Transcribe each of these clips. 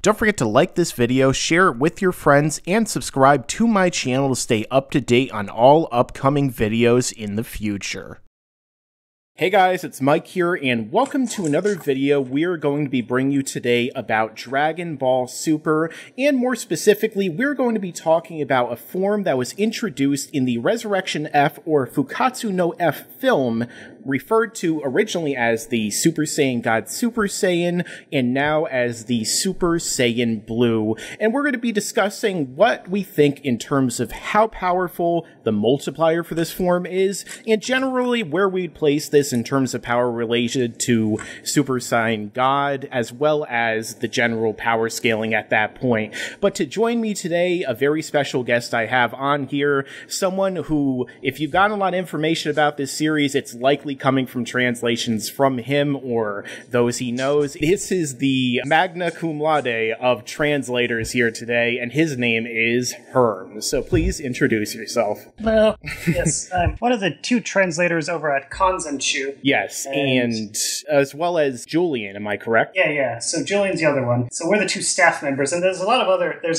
Don't forget to like this video, share it with your friends, and subscribe to my channel to stay up to date on all upcoming videos in the future. Hey guys, it's Mike here, and welcome to another video. We are going to be bringing you today about Dragon Ball Super, and more specifically, we're going to be talking about a form that was introduced in the Resurrection F or Fukkatsu no F film, referred to originally as the Super Saiyan God Super Saiyan, and now as the Super Saiyan Blue. And we're going to be discussing what we think in terms of how powerful the multiplier for this form is, and generally where we'd place this in terms of power related to Super Saiyan God, as well as the general power scaling at that point. But to join me today, a very special guest I have on here, someone who, if you've gotten a lot of information about this series, it's likely coming from translations from him or those he knows. This is the magna cum laude of translators here today, and his name is Herm. So please introduce yourself. Well, yes, I'm one of the two translators over at Kanzenshuu. Yes, and as well as Julian, am I correct? Yeah. So Julian's the other one. So we're the two staff members, and there's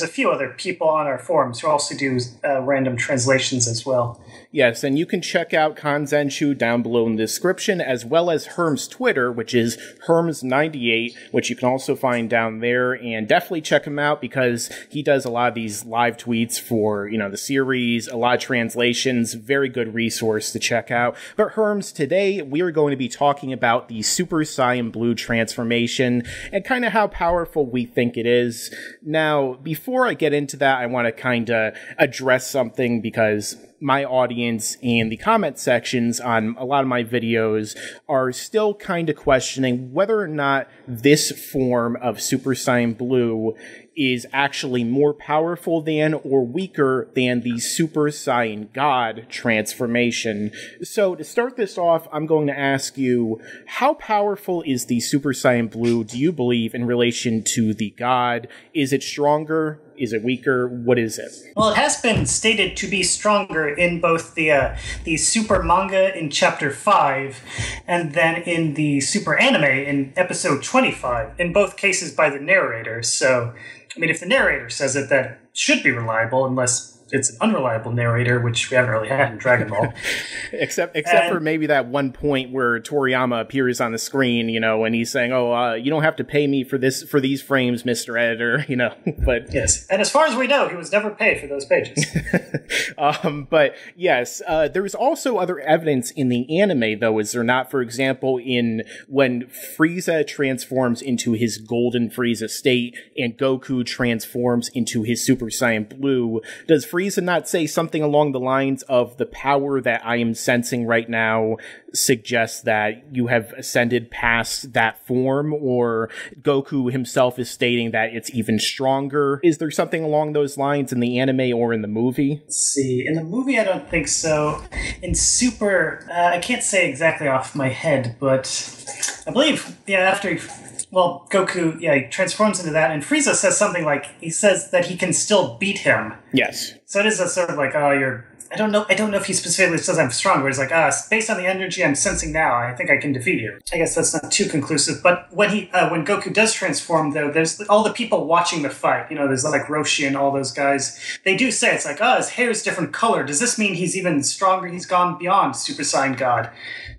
a few other people on our forums who also do random translations as well. Yes, and you can check out Kanzenshuu down below in the description, as well as Herm's Twitter, which is Herms98, which you can also find down there, and definitely check him out because he does a lot of these live tweets for, the series, a lot of translations, very good resource to check out. But Herms, today we are going to be talking about the Super Saiyan Blue transformation and kind of how powerful we think it is. Now, before I get into that, I want to kind of address something because my audience and the comment sections on a lot of my videos are still kind of questioning whether or not this form of Super Saiyan Blue is actually more powerful than or weaker than the Super Saiyan God transformation. So to start this off, I'm going to ask you, how powerful is the Super Saiyan Blue, do you believe, in relation to the God? Is it stronger? Is it weaker? What is it? Well, it has been stated to be stronger in both the Super manga in Chapter 5 and then in the Super anime in Episode 25, in both cases by the narrator. So, I mean, if the narrator says it, that should be reliable, unless it's an unreliable narrator, which we haven't really had in Dragon Ball. except for maybe that one point where Toriyama appears on the screen, and he's saying, you don't have to pay me for these frames, Mr. Editor, but... Yes, and as far as we know, he was never paid for those pages. But yes, there's also other evidence in the anime, though, is there not? For example, when Frieza transforms into his Golden Frieza state and Goku transforms into his Super Saiyan Blue, does Frieza not say something along the lines of the power that I am sensing right now suggests that you have ascended past that form, or Goku himself is stating that it's even stronger? Is there something along those lines in the anime or in the movie? Let's see. In the movie, I don't think so. In Super, I can't say exactly off my head, but I believe, after Goku, he transforms into that, and Frieza says something like, he says that he can still beat him. Yes. So it is a sort of like, I don't know if he specifically says I'm stronger. It's like, based on the energy I'm sensing now, I think I can defeat you. I guess that's not too conclusive. But when Goku does transform, though, there's all the people watching the fight. There's like Roshi and all those guys. They do say, it's like, his hair's different color. Does this mean he's even stronger? He's gone beyond Super Saiyan God.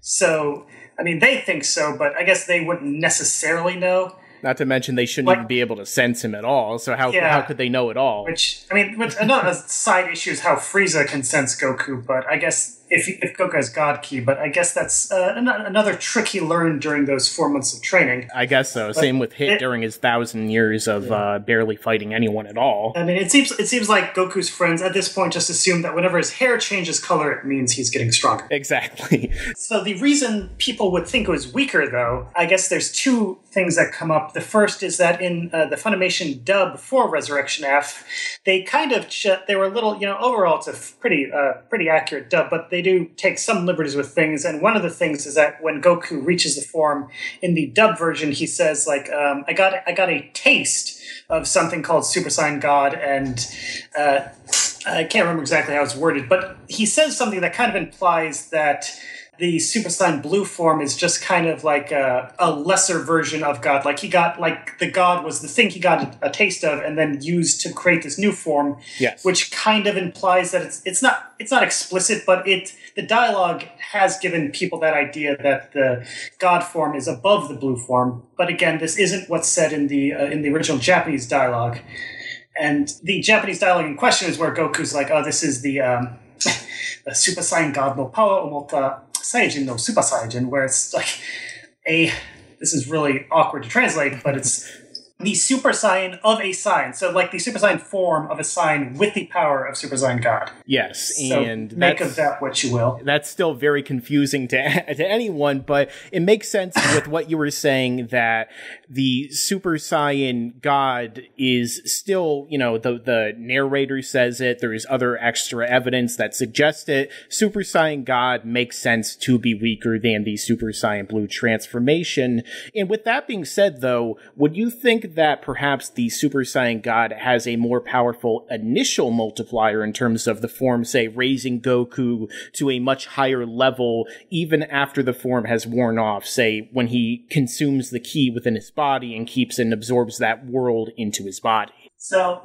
So, I mean, they think so, but I guess they wouldn't necessarily know. Not to mention they shouldn't even be able to sense him at all, so how could they know at all? Which another side issue is how Frieza can sense Goku, but I guess if Goku has God Ki, but I guess that's another trick he learned during those 4 months of training. I guess so. But same with Hit during his 1,000 years of barely fighting anyone at all. I mean, it seems like Goku's friends at this point just assume that whenever his hair changes color, it means he's getting stronger. Exactly. So the reason people would think it was weaker, though, I guess there's two things that come up. The first is that in the Funimation dub for Resurrection F, they they were a little, overall it's a pretty accurate dub, but they do take some liberties with things, and one of the things is that when Goku reaches the form in the dub version, he says, like, I got a taste of something called Super Saiyan God, and I can't remember exactly how it's worded, but he says something that kind of implies that the Super Saiyan Blue form is just kind of like a lesser version of God. Like he got, like the God was the thing he got a taste of and then used to create this new form. Yes. Which kind of implies that it's not explicit, but the dialogue has given people that idea that the God form is above the blue form. But again, this isn't what's said in the original Japanese dialogue. And the Japanese dialogue in question is where Goku's like, oh, this is the Super Saiyan God no power omota Saiyajin no Super Saiyajin, where it's like this is really awkward to translate, but it's the Super Saiyan of a Saiyan. So like the Super Saiyan form of a Saiyan with the power of Super Saiyan God. Yes, so and make of that what you will. That's still very confusing to anyone, but it makes sense with what you were saying, that the Super Saiyan God is still, the narrator says it, there's other extra evidence that suggests it. Super Saiyan God makes sense to be weaker than the Super Saiyan Blue transformation. And with that being said, though, would you think that perhaps the Super Saiyan God has a more powerful initial multiplier in terms of the form, say, raising Goku to a much higher level even after the form has worn off, say, when he consumes the ki within his body and keeps and absorbs that world into his body? So,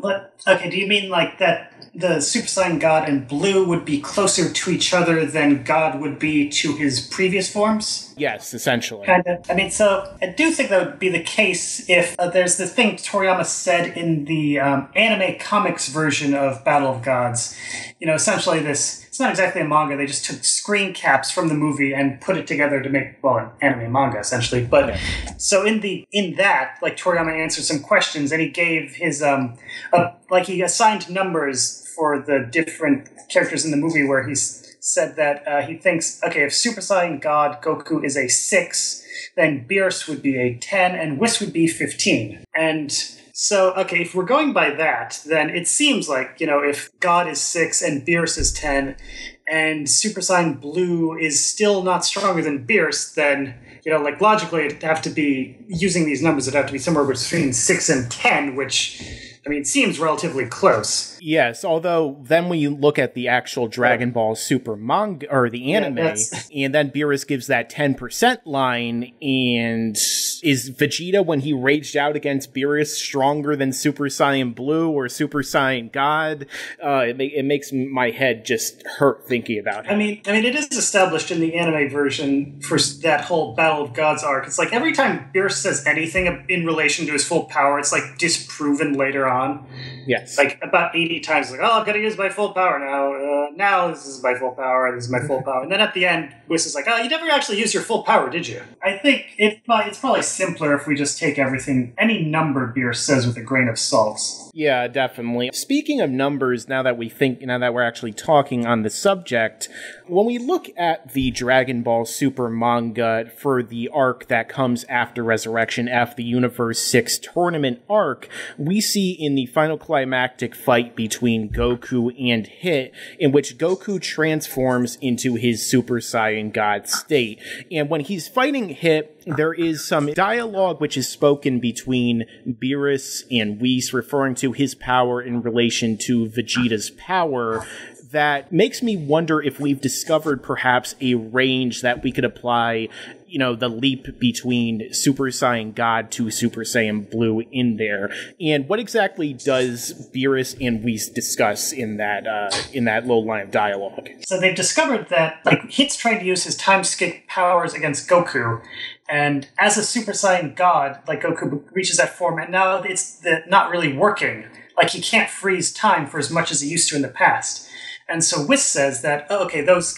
okay, do you mean like that the Super Saiyan God and Blue would be closer to each other than God would be to his previous forms? Yes, essentially. Kind of. I mean, so I do think that would be the case if there's the thing Toriyama said in the anime comics version of Battle of Gods. Essentially it's not exactly a manga, they just took screen caps from the movie and put it together to make, an anime manga, essentially. But, so in that, like, Toriyama answered some questions, and he gave his, he assigned numbers for the different characters in the movie, where he said that he thinks, okay, if Super Saiyan God Goku is a 6, then Beerus would be a 10, and Whis would be 15. And so, okay, if we're going by that, then it seems like, if God is 6 and Beerus is 10, and Super Saiyan Blue is still not stronger than Beerus, then, logically it'd have to be, using these numbers, it'd have to be somewhere between 6 and 10, which, seems relatively close. Yes, although then when you look at the actual Dragon Ball Super manga, or the anime, and then Beerus gives that 10% line, and is Vegeta, when he raged out against Beerus, stronger than Super Saiyan Blue or Super Saiyan God? It makes my head just hurt thinking about it. It is established in the anime version for that whole Battle of Gods arc. It's like every time Beerus says anything in relation to his full power, it's like disproven later on. Yes. Like about 80 times, like, I'm going to use my full power now. Now this is my full power. This is my full power. And then at the end, Whis is like, you never actually used your full power, did you? I think it's probably simpler if we just take any number Beerus says with a grain of salt. Yeah, definitely. Speaking of numbers, now that we're actually talking on the subject, when we look at the Dragon Ball Super manga for the arc that comes after Resurrection F, the Universe 6 tournament arc, we see in the final climactic fight between Goku and Hit, in which Goku transforms into his Super Saiyan God state. And when he's fighting Hit, there is some dialogue which is spoken between Beerus and Whis, referring to his power in relation to Vegeta's power, that makes me wonder if we've discovered perhaps a range that we could apply, the leap between Super Saiyan God to Super Saiyan Blue in there. And what exactly does Beerus and Whis discuss in that little line of dialogue? So they've discovered that, Hit's trying to use his time skip powers against Goku, and as a Super Saiyan God, Goku reaches that form, and now it's not really working. He can't freeze time for as much as he used to in the past. And so Whis says that, those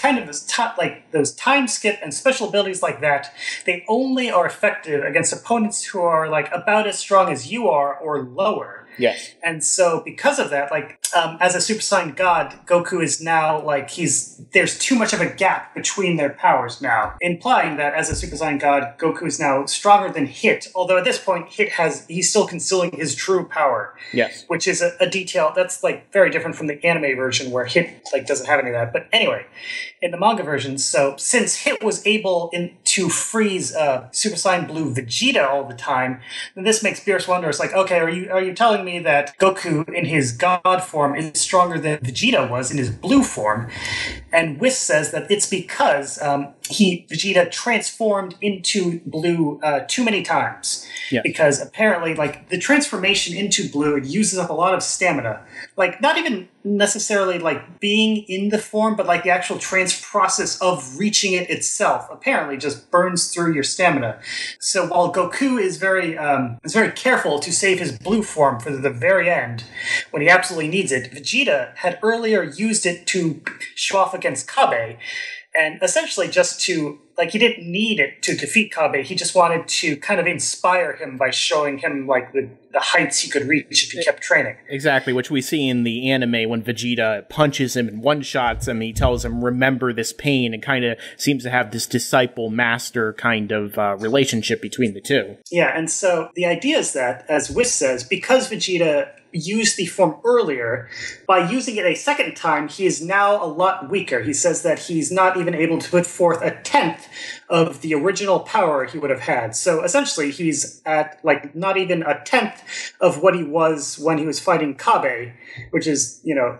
those time skip and special abilities like that, they only are effective against opponents who are about as strong as you are or lower. Yes. And so because of that, as a Super Saiyan God, Goku is now there's too much of a gap between their powers now, implying that as a Super Saiyan God, Goku is now stronger than Hit, although at this point he's still concealing his true power. Yes. Which is a detail that's very different from the anime version where Hit doesn't have any of that. But anyway, in the manga version, so since Hit was able to freeze Super Saiyan Blue Vegeta all the time, then this makes Beerus wonder, it's are you telling me that Goku in his God form is stronger than Vegeta was in his blue form? And Whis says that it's because Vegeta transformed into blue too many times. Yeah. Because apparently, like, the transformation into blue, it uses up a lot of stamina. Like, not even necessarily, like, being in the form, but, like, the actual process of reaching it itself apparently just burns through your stamina. So while Goku is very careful to save his blue form for the very end, when he absolutely needs it, Vegeta had earlier used it to show off against Kabe, and essentially just to, like, he didn't need it to defeat Kabe, he just wanted to kind of inspire him by showing him, like, the heights he could reach if he kept training. Exactly, which we see in the anime when Vegeta punches him and one-shots him, he tells him, remember this pain, and kind of seems to have this disciple-master kind of relationship between the two. Yeah, and so the idea is that, as Whis says, because Vegeta used the form earlier, by using it a second time, he is now a lot weaker. He says that he's not even able to put forth a tenth of the original power he would have had. So essentially, he's at, like, not even a tenth of what he was when he was fighting Kabe, which is, you know,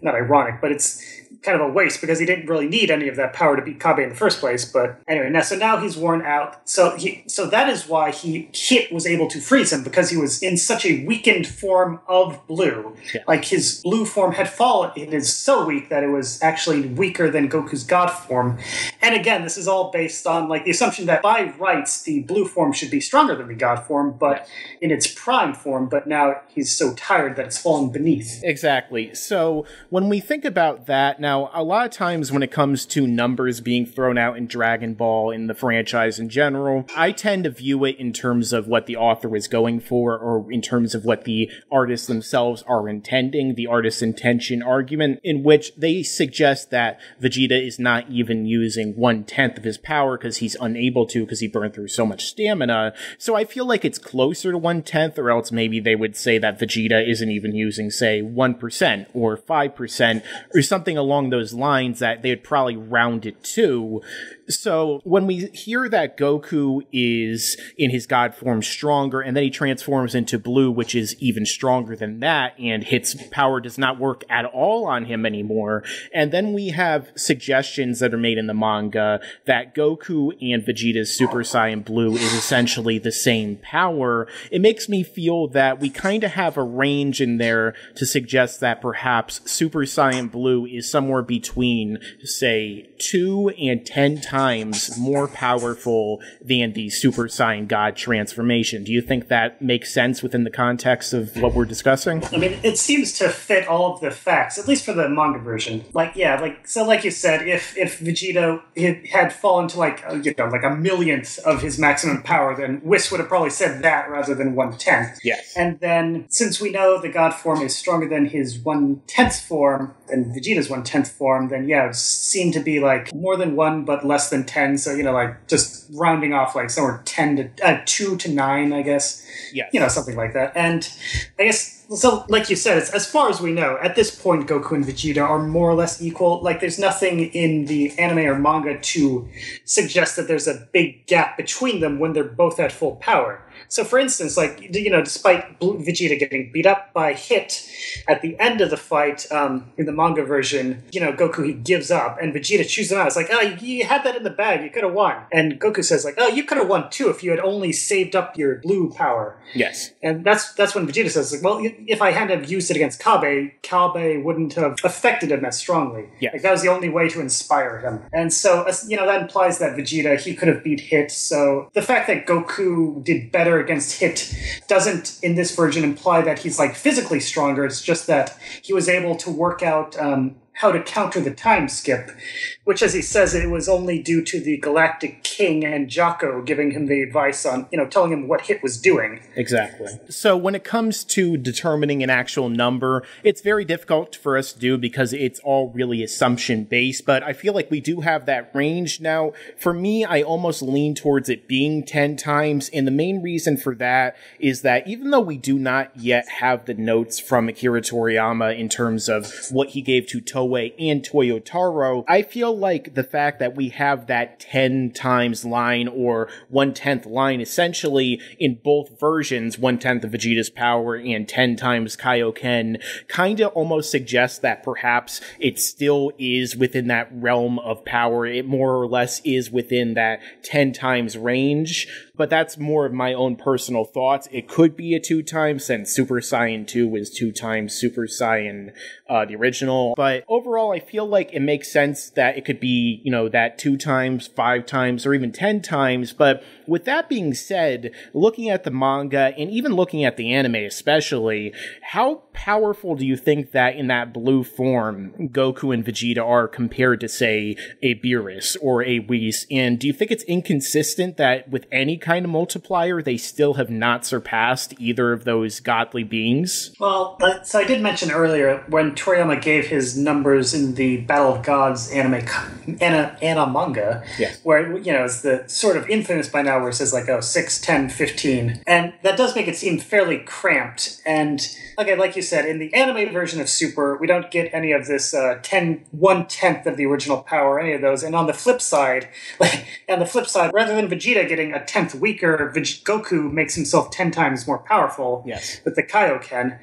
not ironic, but it's kind of a waste because he didn't really need any of that power to beat Kabe in the first place. But anyway, now he's worn out. So that is why Hit was able to freeze him, because he was in such a weakened form of blue. Yeah. Like, his blue form had fallen. It is so weak that it was actually weaker than Goku's God form. And again, this is all based on, like, the assumption that by rights the blue form should be stronger than the God form, but in its prime form. But now he's so tired that it's fallen beneath. Exactly. So when we think about that, now, a lot of times when it comes to numbers being thrown out in Dragon Ball, in the franchise in general, I tend to view it in terms of what the author is going for, or in terms of what the artists themselves are intending, the artist's intention argument, in which they suggest that Vegeta is not even using 1/10 of his power because he's unable to, because he burned through so much stamina. So I feel like it's closer to 1/10, or else maybe they would say that Vegeta isn't even using, say, 1% or 5% or something along those lines, that they would probably round it to. So when we hear that Goku is in his God form stronger, and then he transforms into blue, which is even stronger than that, and Hit's power does not work at all on him anymore, and then we have suggestions that are made in the manga that Goku and Vegeta's Super Saiyan Blue is essentially the same power, it makes me feel that we kind of have a range in there to suggest that perhaps Super Saiyan Blue is somewhere between, say, 2 and 10 times more powerful than the Super Saiyan God transformation. Do you think that makes sense within the context of what we're discussing? I mean, it seems to fit all of the facts, at least for the manga version. Like, yeah, like you said, if Vegeta had fallen to, like, like a millionth of his maximum power, then Whis would have probably said that rather than 1/10. Yes. And then, since we know the God form is stronger than his 1/10 form, than Vegeta's 1/10 form, then yeah, it would seem to be like more than 1, but less than 10. So, like, just rounding off, like, somewhere 2 to 9, I guess. Yeah. Something like that. And I guess, so, like you said, as far as we know, at this point, Goku and Vegeta are more or less equal. Like, there's nothing in the anime or manga to suggest that there's a big gap between them when they're both at full power. So, for instance, like, despite Vegeta getting beat up by Hit at the end of the fight, in the manga version, Goku, he gives up, and Vegeta chews him out. It's like, oh, you had that in the bag, you could have won. And Goku says, like, oh, you could have won too if you had only saved up your blue power. Yes. And that's when Vegeta says, like, well, if I hadn't used it against Kabe wouldn't have affected him as strongly. Yeah. Like, that was the only way to inspire him. And so, that implies that Vegeta, he could have beat Hit. So the fact that Goku did better against Hit doesn't, in this version, imply that he's, like, physically stronger. It's just that he was able to work out how to counter the time skip, which, as he says, it was only due to the Galactic King and Jaco giving him the advice on, telling him what Hit was doing. Exactly. So when it comes to determining an actual number, it's very difficult for us to do because it's all really assumption-based, but I feel like we do have that range. Now, for me, I almost lean towards it being 10 times, and the main reason for that is that even though we do not yet have the notes from Akira Toriyama in terms of what he gave to Toei Kotoe and Toyotaro, I feel like the fact that we have that 10 times line or 1/10 line essentially in both versions, 1/10 of Vegeta's power and 10 times Kaioken, kind of almost suggests that perhaps it still is within that realm of power. It more or less is within that 10 times range, but that's more of my own personal thoughts. It could be a 2 times since Super Saiyan 2 was 2 times Super Saiyan, the original. But overall, I feel like it makes sense that it could be, you know, that 2 times, 5 times, or even 10 times. But with that being said, looking at the manga and even looking at the anime especially, how powerful do you think that in that blue form Goku and Vegeta are compared to, say, a Beerus or a Whis? And do you think it's inconsistent that with any kind of multiplier they still have not surpassed either of those godly beings? Well, so I did mention earlier when Toriyama gave his numbers in the Battle of Gods anime manga, yes, where, you know, it's the sort of infamous by now where it says like, oh, 6, 10, 15. And that does make it seem fairly cramped. And okay, like you said, in the anime version of Super, we don't get any of this 1/10 of the original power, any of those. And on the flip side, rather than Vegeta getting a 10th weaker, Goku makes himself 10 times more powerful, yes, with the Kaioken.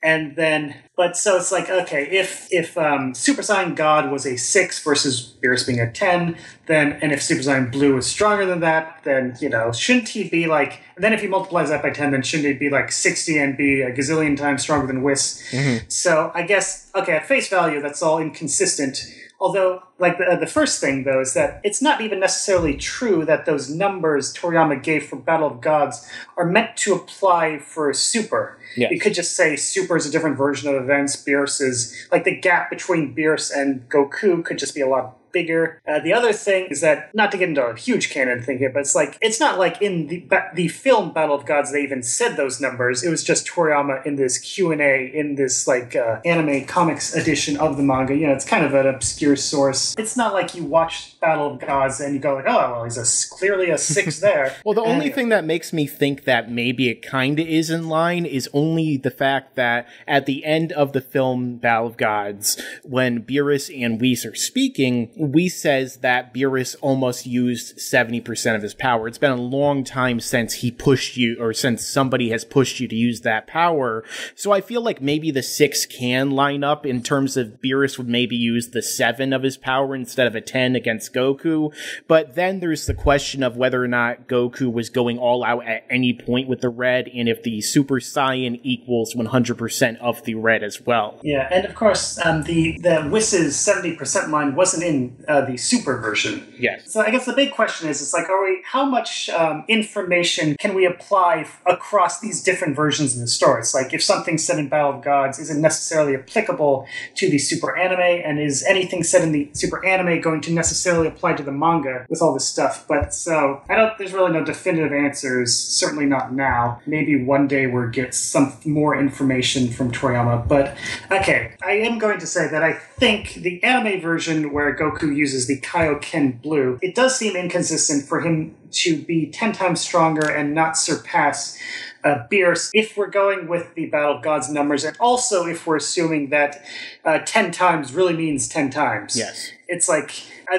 And then, but so it's like, okay, if Super Saiyan God was a 6 versus Beerus being a 10, then, and if Super Saiyan Blue is stronger than that, then, you know, shouldn't he be like, then if he multiplies that by 10, then shouldn't he be like 60 and be a gazillion times stronger than Whis? Mm-hmm. So I guess, okay, at face value, that's all inconsistent. Although, like, the first thing, though, is that it's not even necessarily true that those numbers Toriyama gave for Battle of Gods are meant to apply for Super. Yes. You could just say Super is a different version of events. Beerus is, like, the gap between Beerus and Goku could just be a lot bigger. The other thing is that, not to get into a huge canon thing here, but it's like, it's not like in the film Battle of Gods they even said those numbers. It was just Toriyama in this Q&A in this like anime comics edition of the manga. You know, it's kind of an obscure source. It's not like you watch Battle of Gods and you go like, oh, well, he's clearly a 6 there. Well, the only thing that makes me think that maybe it kind of is in line is only the fact that at the end of the film Battle of Gods, when Beerus and Whis are speaking, Whis says that Beerus almost used 70% of his power. It's been a long time since he pushed you, or since somebody has pushed you to use that power. So I feel like maybe the 6 can line up in terms of Beerus would maybe use the 7 of his power instead of a 10 against Goku. But then there's the question of whether or not Goku was going all out at any point with the red, and if the Super Saiyan equals 100% of the red as well. Yeah, and of course, the Whis's 70% line wasn't in the Super version. Yes. So I guess the big question is, it's like, how much information can we apply across these different versions of the story? It's like, if something's said in Battle of Gods isn't necessarily applicable to the Super anime, and is anything said in the Super anime going to necessarily apply to the manga with all this stuff? But so, there's really no definitive answers, certainly not now. Maybe one day we'll get some more information from Toriyama. But, okay, I am going to say that I think the anime version where Goku uses the Kaioken Blue, it does seem inconsistent for him to be 10 times stronger and not surpass Beerus if we're going with the Battle of Gods numbers, and also if we're assuming that 10 times really means 10 times. Yes. It's like,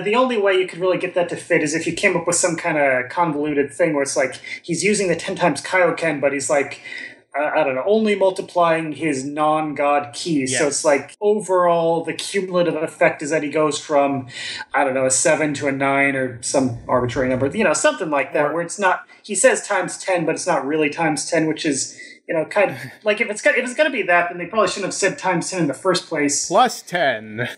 the only way you could really get that to fit is if you came up with some kind of convoluted thing where it's like, he's using the 10 times Kaioken, but he's like, I don't know, only multiplying his non-god keys. Yes. So it's like, overall, the cumulative effect is that he goes from, I don't know, a 7 to a 9 or some arbitrary number, you know, something like that, where it's not, he says times 10, but it's not really times 10, which is, you know, kind of, like, if it's going to be that, then they probably shouldn't have said times 10 in the first place. Plus 10.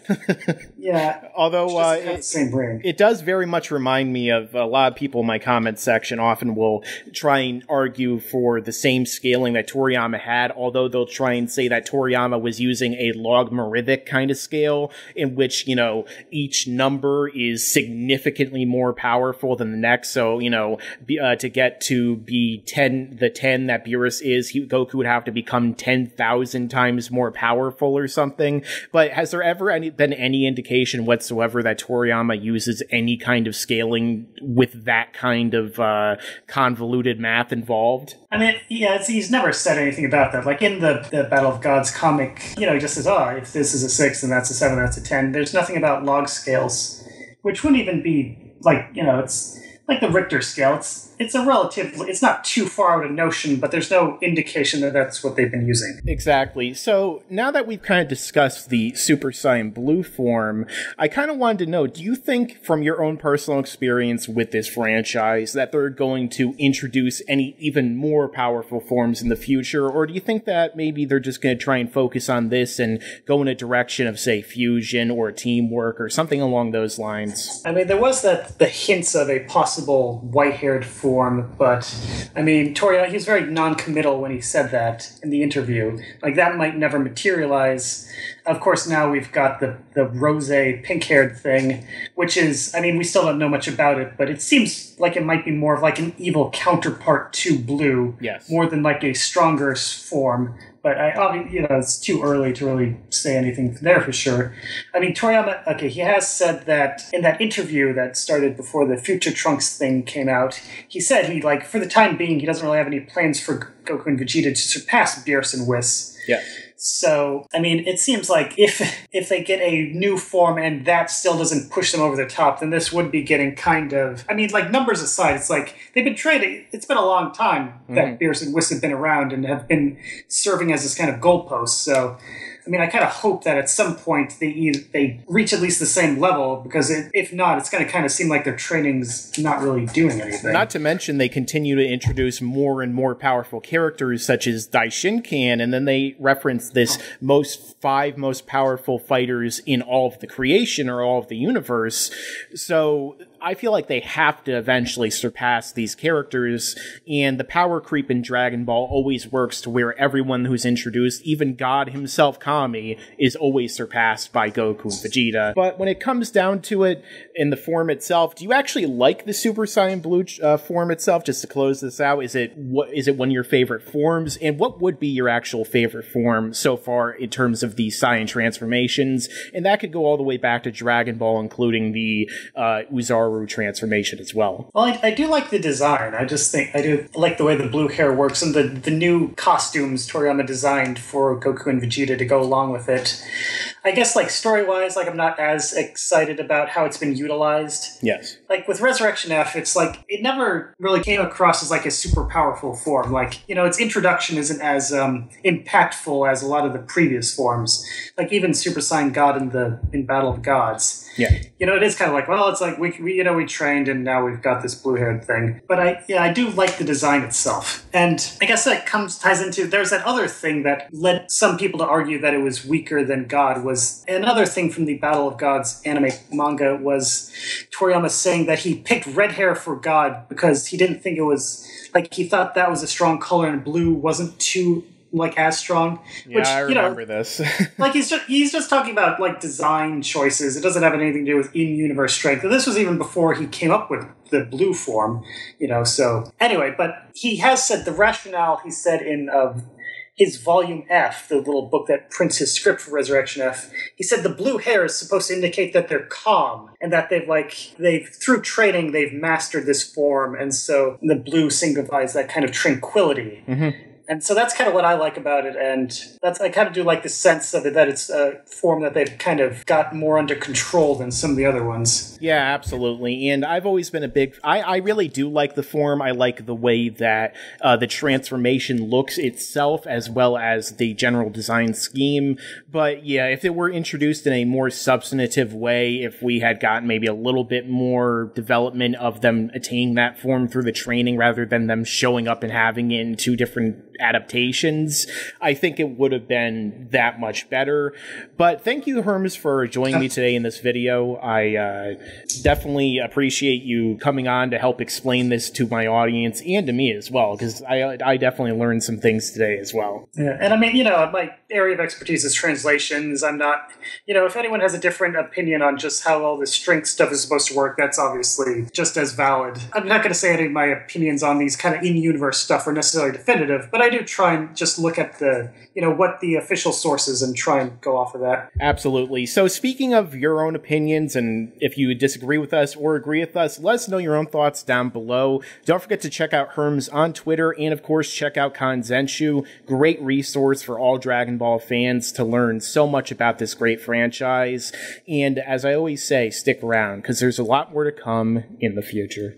Yeah. Although it does very much remind me of a lot of people in my comment section often will try and argue for the same scaling that Toriyama had, although they'll try and say that Toriyama was using a logarithmic kind of scale in which, you know, each number is significantly more powerful than the next. So, you know, to get to be 10, the 10 that Beerus is, Goku would have to become 10,000 times more powerful or something. But has there ever been any indication whatsoever that Toriyama uses any kind of scaling with that kind of convoluted math involved? I mean, yeah, he's never said anything about that. Like in the Battle of Gods comic, he just says, oh, if this is a 6, then that's a 7, that's a 10. There's nothing about log scales, which wouldn't even be like, it's like the Richter scale. It's a relatively, it's not too far out a notion, but there's no indication that that's what they've been using. Exactly. So now that we've kind of discussed the Super Saiyan Blue form, I kind of wanted to know, do you think from your own personal experience with this franchise that they're going to introduce any even more powerful forms in the future, or do you think that maybe they're just going to try and focus on this and go in a direction of, say, fusion or teamwork or something along those lines? I mean, there was the hints of a possible white-haired form, but I mean, Toriyama, he was very non-committal when he said that in the interview. Like, that might never materialize. Of course, now we've got the rosé pink-haired thing, which is, I mean, we still don't know much about it, but it seems like it might be more of like an evil counterpart to Blue, yes, more than like a stronger form. But it's too early to really say anything there for sure. I mean, Toriyama, okay, he has said that in that interview that started before the Future Trunks thing came out, he said for the time being, he doesn't really have any plans for Goku and Vegeta to surpass Beerus and Whis. Yes. So, I mean, it seems like if they get a new form and that still doesn't push them over the top, then this would be getting kind of... I mean, like, numbers aside, it's like they've been trading... It's been a long time that Beerus and Whis have been around and have been serving as this kind of goalpost, so... I mean, I kind of hope that at some point they reach at least the same level, because if not, it's going to kind of seem like their training's not really doing anything. Not to mention they continue to introduce more and more powerful characters such as Daishinkan, and then they reference this five most powerful fighters in all of the creation or all of the universe. So I feel like they have to eventually surpass these characters, and the power creep in Dragon Ball always works to where everyone who's introduced, even God himself, Kami, is always surpassed by Goku and Vegeta. But when it comes down to it, in the form itself, do you actually like the Super Saiyan Blue form itself? Just to close this out, is it one of your favorite forms? And what would be your actual favorite form so far in terms of the Saiyan transformations? And that could go all the way back to Dragon Ball, including the Uzaru transformation as well. Well, I do like the design. I just think I do like the way the blue hair works and the new costumes Toriyama designed for Goku and Vegeta to go along with it. I guess, like, story-wise, like, I'm not as excited about how it's been utilized. Yes. Like, with Resurrection F, it's like, it never really came across as, like, a super powerful form. Like, its introduction isn't as impactful as a lot of the previous forms. Like, even Super Saiyan God in Battle of Gods. Yeah. It is kind of like, well, it's like, we trained and now we've got this blue-haired thing. But I do like the design itself. And I guess that ties into, there's that other thing that led some people to argue that it was weaker than God. Was another thing from the Battle of Gods anime manga was Toriyama saying that he picked red hair for God because he didn't think it was, like, he thought that was a strong color and blue wasn't too, like, as strong. Yeah, which, I remember this. Like, he's just talking about, like, design choices. It doesn't have anything to do with in-universe strength. And this was even before he came up with the blue form, so... Anyway, but he has said the rationale, he said in his Volume F, the little book that prints his script for Resurrection F, he said the blue hair is supposed to indicate that they're calm, and that through training, they've mastered this form, and so the blue signifies that kind of tranquility. Mm-hmm. And so that's kind of what I like about it, and I kind of do like the sense of it, that it's a form that they've kind of got more under control than some of the other ones. Yeah, absolutely. And I've always been I really do like the form. I like the way that the transformation looks itself, as well as the general design scheme. But yeah, if it were introduced in a more substantive way, if we had gotten maybe a little bit more development of them attaining that form through the training, rather than them showing up and having it in two different adaptations, I think it would have been that much better. But thank you, Hermes, for joining me today in this video. I definitely appreciate you coming on to help explain this to my audience and to me as well, because I definitely learned some things today as well. Yeah, and I mean, my area of expertise is translations. I'm not, if anyone has a different opinion on just how all this strength stuff is supposed to work, that's obviously just as valid. I'm not going to say any of my opinions on these kind of in-universe stuff are necessarily definitive, but I do try and just look at the, what the official source is and try and go off of that. Absolutely. So speaking of your own opinions, and if you disagree with us or agree with us, let us know your own thoughts down below. Don't forget to check out Herms on Twitter, and of course check out Kanzenshuu. Great resource for all Dragon Ball fans to learn so much about this great franchise. And as I always say, stick around, because there's a lot more to come in the future.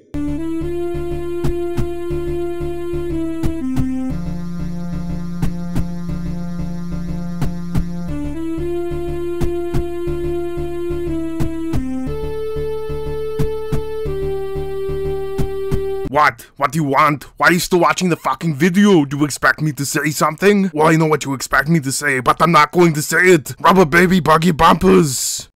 What? What do you want? Why are you still watching the fucking video? Do you expect me to say something? Well, I know what you expect me to say, but I'm not going to say it. Rubber baby buggy bumpers.